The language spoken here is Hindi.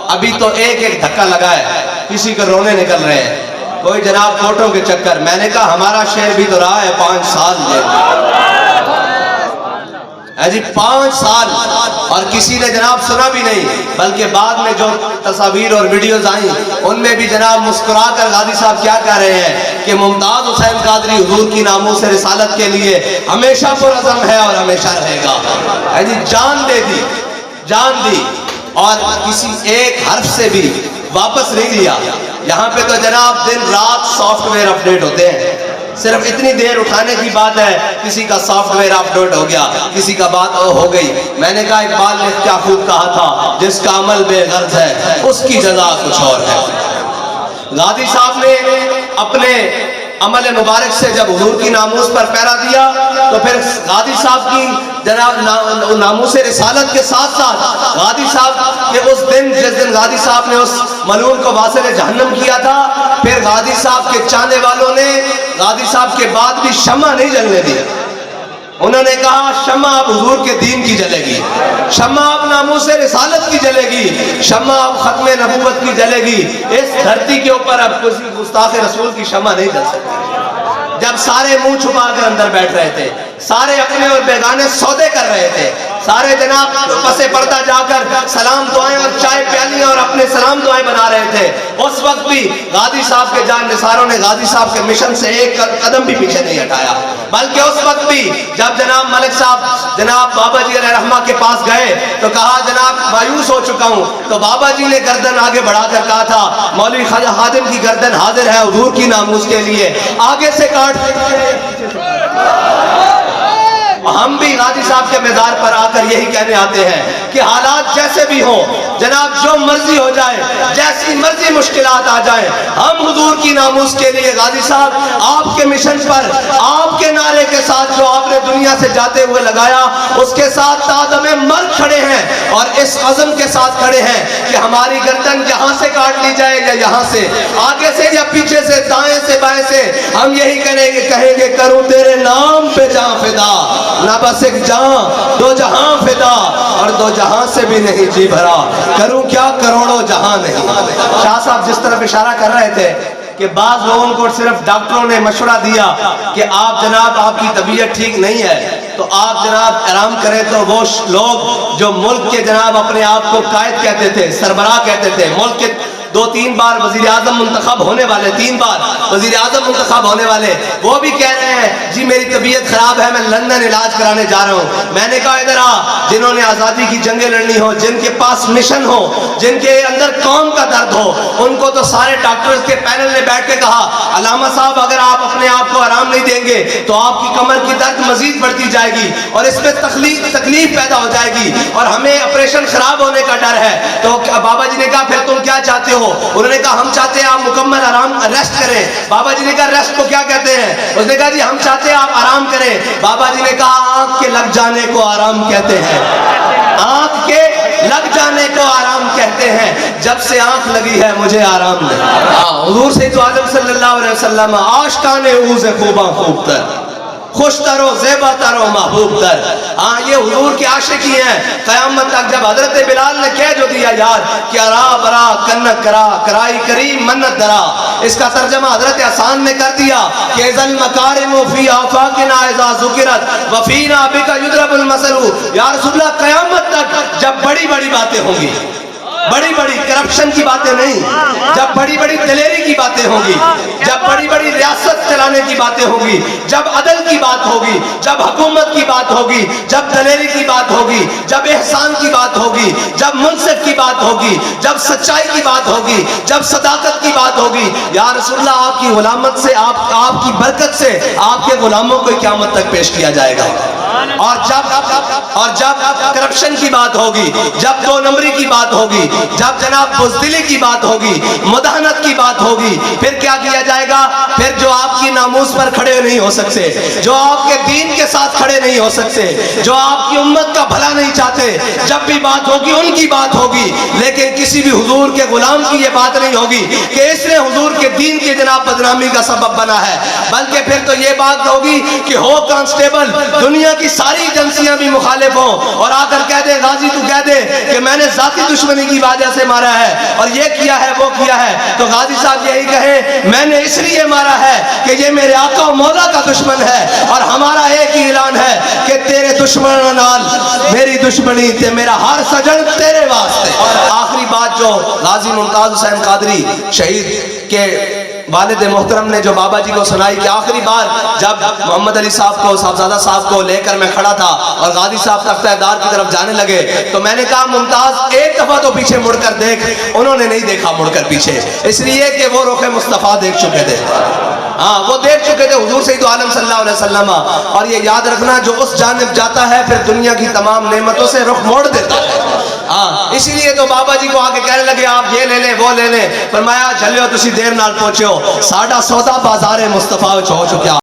अभी तो एक एक धक्का लगा है, किसी को रोने निकल रहे हैं, कोई जनाब फोटो के चक्कर। मैंने कहा हमारा शेर भी तो रहा है 5 साल जी, 5 साल, और किसी ने जनाब सुना भी नहीं। बल्कि बाद में जो तस्वीर और वीडियोस आई उनमें भी जनाब मुस्कुरा कर गाजी साहब क्या कह रहे हैं कि मुमताज हुसैन कादरी हुजूर की नामूस रिसालत के लिए हमेशा पुरअज़म है और हमेशा रहेगा जी। जान दे दी, जान दी, और किसी एक हर्फ से भी वापस नहीं लिया। यहाँ पे तो जनाब दिन रात सॉफ्टवेयर अपडेट होते हैं, सिर्फ इतनी देर उठाने की बात है, किसी का सॉफ्टवेयर अपडेट हो गया, किसी का बात हो गई। मैंने कहा इकबाल ने क्या खूब कहा था, जिसका अमल बेगर्ज है उसकी जजा कुछ और है। गाजी साहब ने अपने अमल मुबारक से जब हुजूर की नामूस पर पहरा दिया तो फिर गाजी साहब की जनाब नामूस रिसालत के साथ साथ गाजी साहब के उस दिन जिस दिन गाजी साहब ने उस मलून को वासिल जहन्नम किया था, फिर गाजी साहब के चाहने वालों ने गाजी साहब के बाद भी शम्मा नहीं जलने दी। उन्होंने कहा शम्मा अब हुजूर के दीन की जलेगी, शम्मा अब नामूस रिसालत की जलेगी, शम्मा अब खत्म नबूवत की जलेगी। इस धरती के ऊपर अब किसी गुस्ताख रसूल की शम्मा नहीं जल सकती। जब सारे मुंह छुपा कर अंदर बैठ रहे थे, सारे अपने और बेगाने सौदे कर रहे थे, सारे जनाब पसे पर्दा जाकर सलाम दुआएं और चाय प्याली और अपने सलाम दुआएं बना रहे थे, उस वक्त भी गाजी साहब के जान निसारों ने गाजी साहब के मिशन से एक कदम भी पीछे नहीं हटाया। बल्कि उस वक्त भी जब जनाब मलिक साहब जनाब बाबा जी रहमा के पास गए तो कहा जनाब मायूस हो चुका हूं, तो बाबा जी ने गर्दन आगे बढ़ाकर कहा था मौलवी ख्वाजा खादिम की गर्दन हाजिर है हुजूर की नामूस के लिए, आगे से काट। हम भी गाजी साहब के मेज़ार पर आकर यही कहने आते हैं कि हालात जैसे भी हो जनाब, जो मर्जी हो जाए, जैसी मर्जी मुश्किलात आ जाए, हम हुजूर की नामूस के लिए गाजी साहब आपके मिशन पर आपके नारे के साथ जो आपने दुनिया से जाते हुए लगाया उसके साथ ताज़मे मर खड़े हैं और इस अज़म के साथ खड़े हैं कि हमारी गर्दन यहाँ से काट ली जाए या यहाँ से, आगे से या पीछे से, दाएं से बाएं से, हम यही कहेंगे करूँ तेरे नाम पे जां फिदा, ना बस एक जान दो जहां फिदा, और दो जहां से भी नहीं जी भरा, करूं क्या करोड़ों जहां नहीं। शाह साहब जिस तरफ इशारा कर रहे थे कि बाज लोगों को सिर्फ डॉक्टरों ने मशवरा दिया कि आप जनाब आपकी तबीयत ठीक नहीं है तो आप जनाब आराम करें, तो वो लोग जो मुल्क के जनाब अपने आप को कायद कहते थे, सरबराह कहते थे, मुल्क के 2-3 बार वजीर आजम मुंतखब होने वाले, 3 बार वजीर आजम मुंतखब होने वाले, वो भी कह रहे हैं जी मेरी तबीयत खराब है, मैं लंदन इलाज कराने जा रहा हूँ। मैंने कहा इधर आ, जिन्होंने आज़ादी की जंगें लड़नी हो, जिनके पास मिशन हो, जिनके अंदर कौम का दर्द हो, उनको तो सारे डॉक्टर्स के पैनल ने बैठ के कहा अलामा साहब अगर आप अपने आप को आराम नहीं देंगे तो आपकी कमर की दर्द मजीद बढ़ती जाएगी और इसमें तकलीफ पैदा हो जाएगी और हमें ऑपरेशन खराब होने का डर है। तो बाबा जी ने कहा फिर तुम क्या चाहते हो? उन्होंने कहा हम चाहते हैं आप मुकम्मल आराम रेस्ट करें। बाबा जी ने कहा रेस्ट को क्या कहते हैं? उसने कहा जी हम चाहते हैं आप आराम करें। बाबा जी ने कहा आंख के लग जाने को आराम कहते हैं, आंख के लग जाने को आराम कहते हैं, जब से आंख लगी है मुझे आराम नहीं। हुजूर सैयद आलम सल्लल्लाहु अलैहि वसल्लम आशिकाने ऊज़े खूबा खूब तर, खुश तरो ज़ेबा तरो महबूब तर। हाँ ये हुजूर के आशिकी हैं। क़यामत तक जब हजरत बिलाल ने कह जो दिया यार कि अरा बरा कन्नत करा कराई करी मन्नत दरा, इसका तर्जमा हजरत हसन ने कर दिया कि ज़ल मकारिमु फी आफाकिना इज़ा ज़ुकिरत व फीना बिका युद्रबुल मसलू। या रसूलल्लाह क़यामत तक जब बड़ी बड़ी बातें होंगी, बड़ी बड़ी करप्शन की बातें नहीं, जब बड़ी बड़ी दलेरी की बातें होगी, जब बड़ी बड़ी रियासत चलाने की बातें होगी, जब अदल की बात होगी, जब हुकूमत की बात होगी, जब दलेरी की बात होगी, जब एहसान की बात होगी, जब मुनसिफ की बात होगी, जब सच्चाई की बात होगी, जब सदाकत की बात होगी, या रसूलल्लाह आपकी गुलामत से, आपकी बरकत से आपके गुलामों को क़यामत तक पेश किया जाएगा। और जब करप्शन की बात होगी, जब 2 नंबरी की बात होगी, जब जनाब बुज़दिली की बात होगी, मुदाहनत की बात होगी, फिर क्या किया जाएगा? फिर जो आपकी नामूस पर खड़े नहीं हो सकते, जो आपके दीन के साथ खड़े नहीं हो सकते, जो आपकी उम्मत का भला नहीं चाहते, जब भी बात होगी उनकी बात होगी, लेकिन किसी भी हुजूर के गुलाम की ये बात नहीं होगी कि इसने हुजूर के दीन की जनाब बदनामी का सबब बना है। बल्कि फिर तो ये बात होगी कि हो कांस्टेबल दुनिया की सारी एजेंसियां भी मुखालिफ हों और आकर कह दे गाजी तू कह दे कि मैंने जाती दुश्मनी की की वजह से मारा है और ये किया है वो किया है, तो गाजी साहब यही कहे मैंने इसलिए मारा है कि ये मेरे आका और मौला का दुश्मन है और हमारा एक ही ऐलान है कि तेरे दुश्मन नाल मेरी दुश्मनी ते मेरा हर सजन तेरे वास्ते। और आखिरी बात जो गाजी मुमताज हुसैन कादरी शहीद के वालिद मोहतरम ने जो बाबा जी को सुनाई कि आखिरी बार जब मोहम्मद अली साहब को साहबजादा साहब को लेकर मैं खड़ा था और गाजी साहब तख्तादार की तरफ जाने लगे, तो मैंने कहा मुमताज एक दफा तो पीछे मुड़कर देख। उन्होंने नहीं देखा मुड़कर पीछे, इसलिए कि वो रुख मुस्तफ़ा देख चुके थे। हाँ, वो देख चुके थे हुजूर सैयद आलम सल्लल्लाहु अलैहि वसल्लम। और ये याद रखना, जो उस जानिब जाता है फिर दुनिया की तमाम नेमतों से रुख मोड़ देता है। हाँ, इसीलिए तो बाबा जी को आके कहने लगे आप ये ले लें वो ले लें, फरमाया चलियो तुसी देर नाल पहुंचो, साडा सौदा बाजारे मुस्तफा हो चुका।